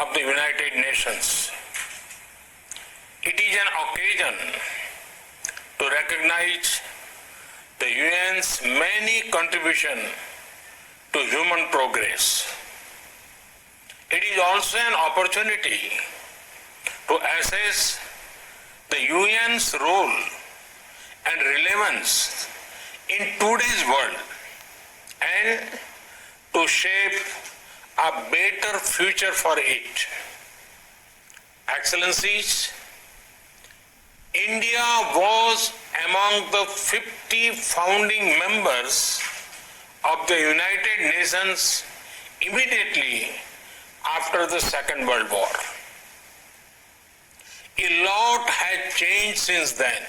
of the United Nations. It is an occasion to recognize the UN's many contributions to human progress. It is also an opportunity to assess the UN's role and relevance in today's world and to shape a better future for it. Excellencies, India was among the 50 founding members of the United Nations immediately after the Second World War. A lot has changed since then.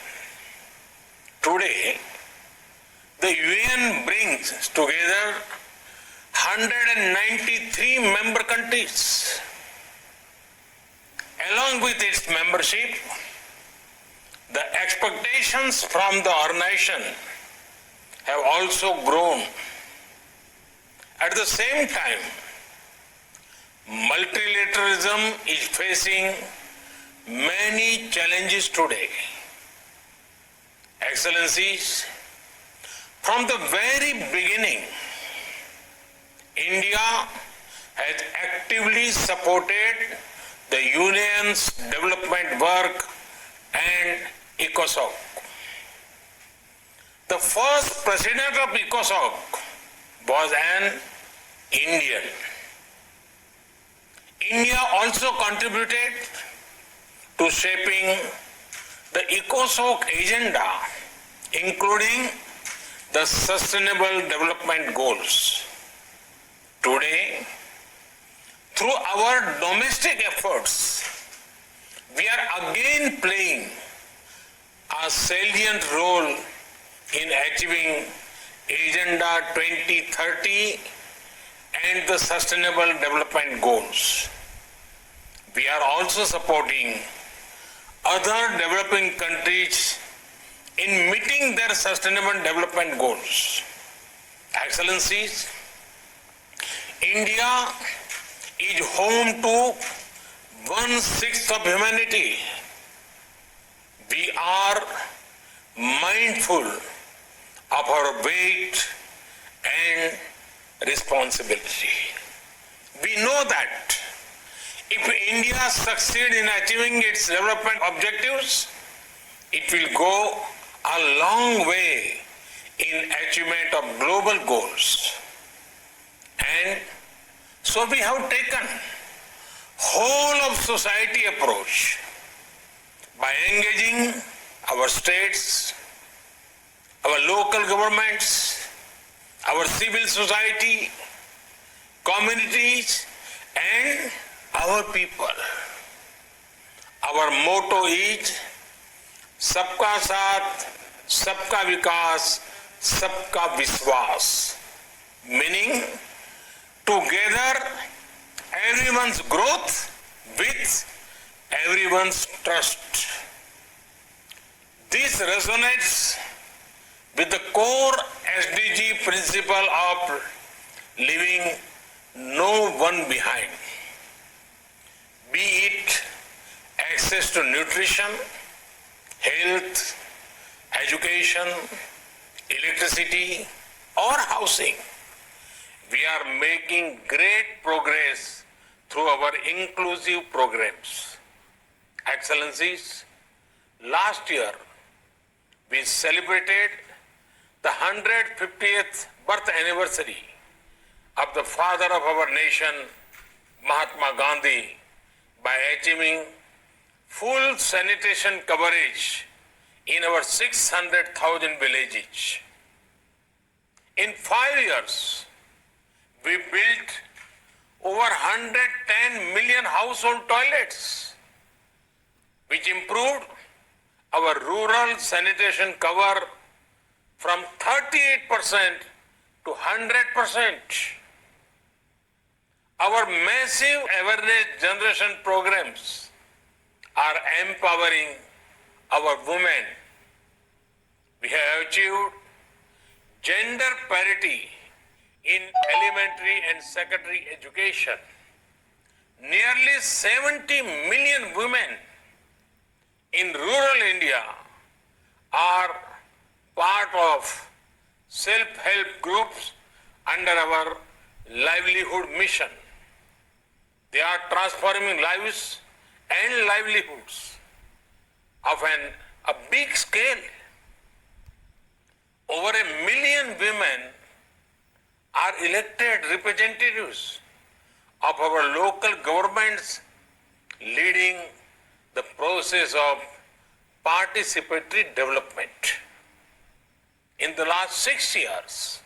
Today, the UN brings together 193 member countries. Along with its membership, the expectations from the organization have also grown. At the same time, multilateralism is facing many challenges today. Excellencies, from the very beginning, India has actively supported the Union's development work and ECOSOC. The first president of ECOSOC was an Indian. India also contributed to shaping the ECOSOC agenda, including the Sustainable Development Goals. Today, through our domestic efforts, we are again playing a salient role in achieving Agenda 2030 and the Sustainable Development Goals. We are also supporting other developing countries in meeting their Sustainable Development Goals. Excellencies, India is home to 1/6 of humanity. We are mindful of our weight and responsibility. We know that if India succeeds in achieving its development objectives, it will go a long way in achievement of global goals. And so we have taken whole of society approach by engaging our states, our local governments, our civil society, communities, and our people. Our motto is Sabka Saath, Sabka Vikas, Sabka Vishwas, meaning together everyone's growth with everyone's trust. This resonates with the core SDG principle of leaving no one behind, be it access to nutrition, health, education, electricity, or housing. We are making great progress through our inclusive programs. Excellencies, last year we celebrated the 150th birth anniversary of the father of our nation, Mahatma Gandhi, by achieving full sanitation coverage in our 600,000 villages. In 5 years, we built over 110 million household toilets, which improved our rural sanitation cover from 38% to 100%. Our massive awareness generation programs are empowering our women. We have achieved gender parity in elementary and secondary education. nearly 70 million women in rural India are part of self-help groups under our livelihood mission. They are transforming lives and livelihoods of a big scale. Over 1 million women are elected representatives of our local governments, leading the process of participatory development. In the last 6 years,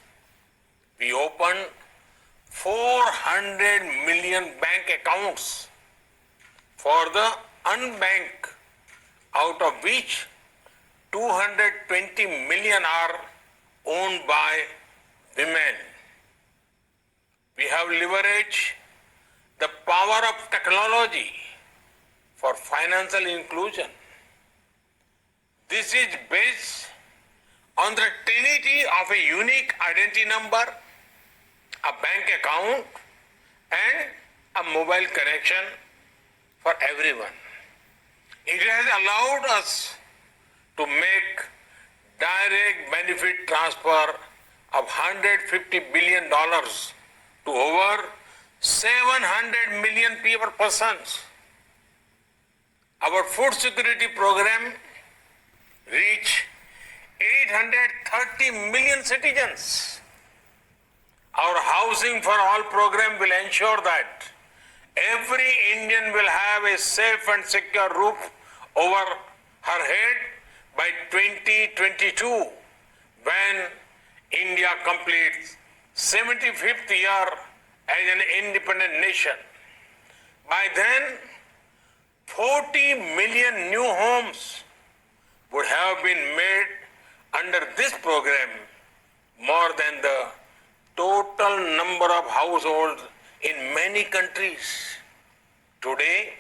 we opened 400 million bank accounts for the unbanked, out of which 220 million are owned by women. We have leveraged the power of technology for financial inclusion. This is based on the trinity of a unique identity number, a bank account, and a mobile connection for everyone. It has allowed us to make direct benefit transfer of $150 billion to over 700 million persons. Our food security program reached 830 million citizens. Our Housing for All program will ensure that every Indian will have a safe and secure roof over her head by 2022, when India completes 75th year as an independent nation. By then, 40 million new homes would have been made under this program, more than the total number of households in many countries. Today,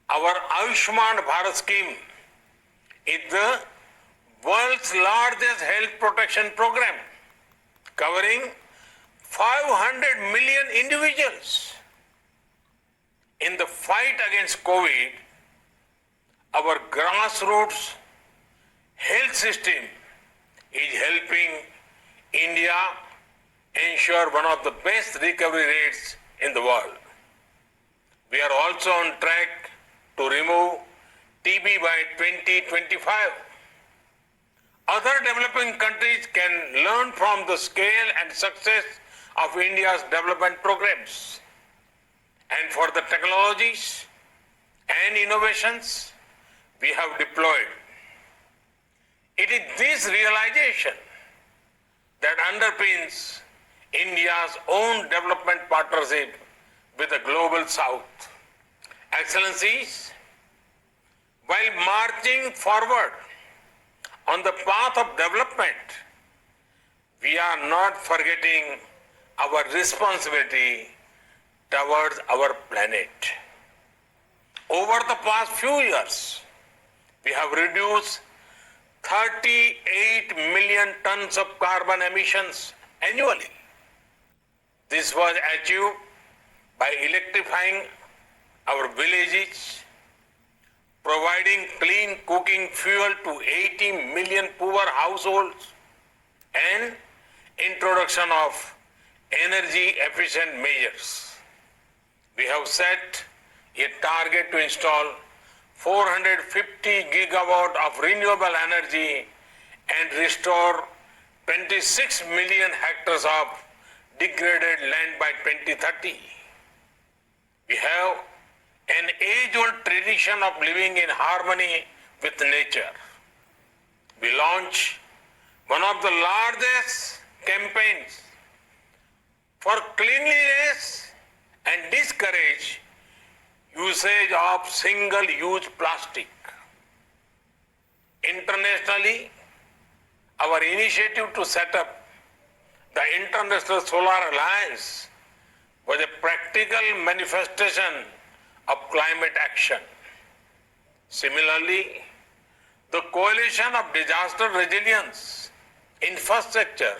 our Ayushman Bharat scheme is the world's largest health protection program, covering 500 million individuals. In the fight against COVID, our grassroots health system is helping India ensure one of the best recovery rates in the world. We are also on track to remove TB by 2025. Other developing countries can learn from the scale and success of India's development programs. And for the technologies and innovations we have deployed, it is this realization that underpins India's own development partnership with the Global South. Excellencies, while marching forward on the path of development, we are not forgetting our responsibility towards our planet. Over the past few years, we have reduced 38 million tons of carbon emissions annually. This was achieved by electrifying our villages, providing clean cooking fuel to 80 million poor households, and introduction of energy efficient measures. We have set a target to install 450 gigawatt of renewable energy and restore 26 million hectares of degraded land by 2030. We have an age-old tradition of living in harmony with nature. We launched one of the largest campaigns for cleanliness and discourage usage of single-use plastic. Internationally, our initiative to set up the International Solar Alliance was a practical manifestation of climate action. Similarly, the Coalition of Disaster Resilience Infrastructure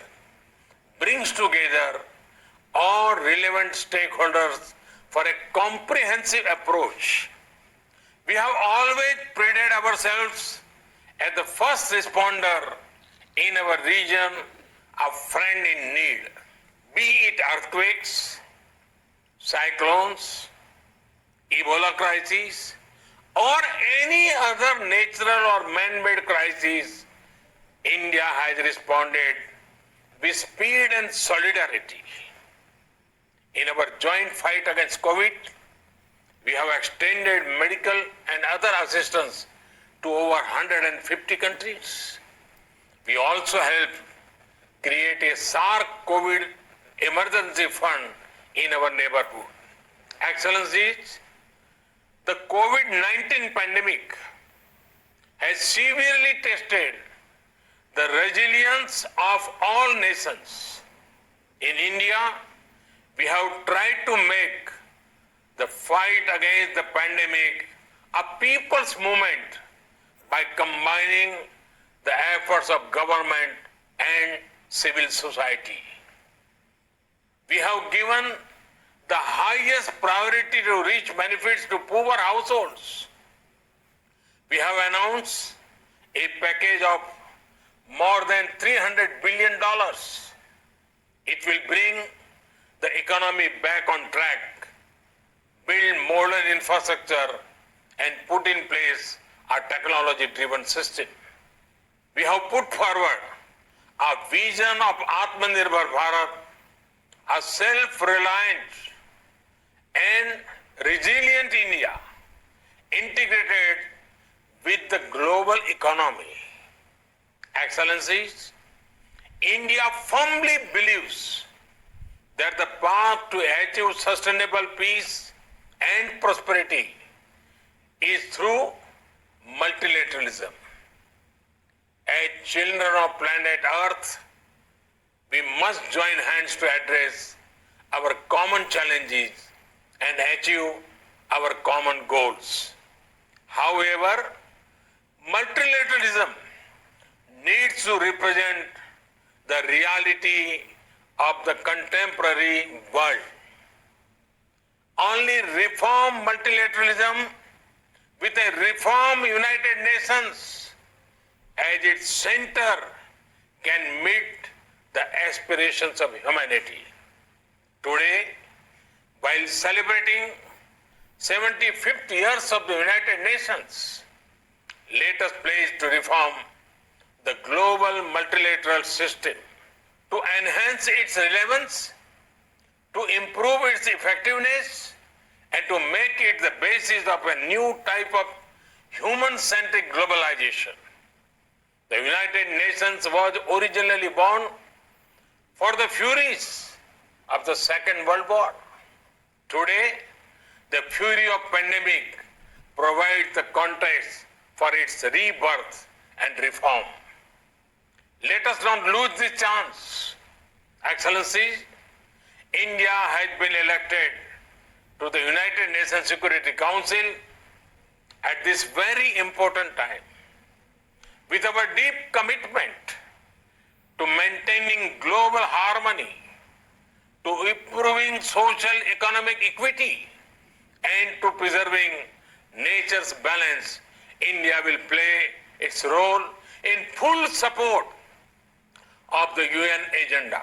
brings together all relevant stakeholders for a comprehensive approach. We have always prided ourselves as the first responder in our region, a friend in need. Be it earthquakes, cyclones, Ebola crises, or any other natural or man-made crisis, India has responded with speed and solidarity. In our joint fight against COVID, we have extended medical and other assistance to over 150 countries. We also helped create a SARC COVID emergency fund in our neighborhood. Excellencies, the COVID-19 pandemic has severely tested the resilience of all nations. In India, we have tried to make the fight against the pandemic a people's movement by combining the efforts of government and civil society. We have given the highest priority to reach benefits to poor households. We have announced a package of more than $300 billion. It will bring the economy back on track, build modern infrastructure, and put in place a technology-driven system. We have put forward a vision of Atmanirbhar Bharat, a self-reliant and resilient India integrated with the global economy. Excellencies, India firmly believes that the path to achieve sustainable peace and prosperity is through multilateralism. As children of planet Earth, we must join hands to address our common challenges and achieve our common goals. However, multilateralism needs to represent the reality of the contemporary world. Only reform multilateralism with a reform United Nations as its center can meet the aspirations of humanity. Today, while celebrating 75th years of the United Nations, let us pledge to reform the global multilateral system, to enhance its relevance, to improve its effectiveness, and to make it the basis of a new type of human-centric globalization. The United Nations was originally born for the furies of the Second World War. Today, the fury of pandemic provides the context for its rebirth and reform. Let us not lose this chance. Excellencies, India has been elected to the United Nations Security Council at this very important time. With our deep commitment to maintaining global harmony, to improving social economic equity, and to preserving nature's balance, India will play its role in full support of the UN agenda.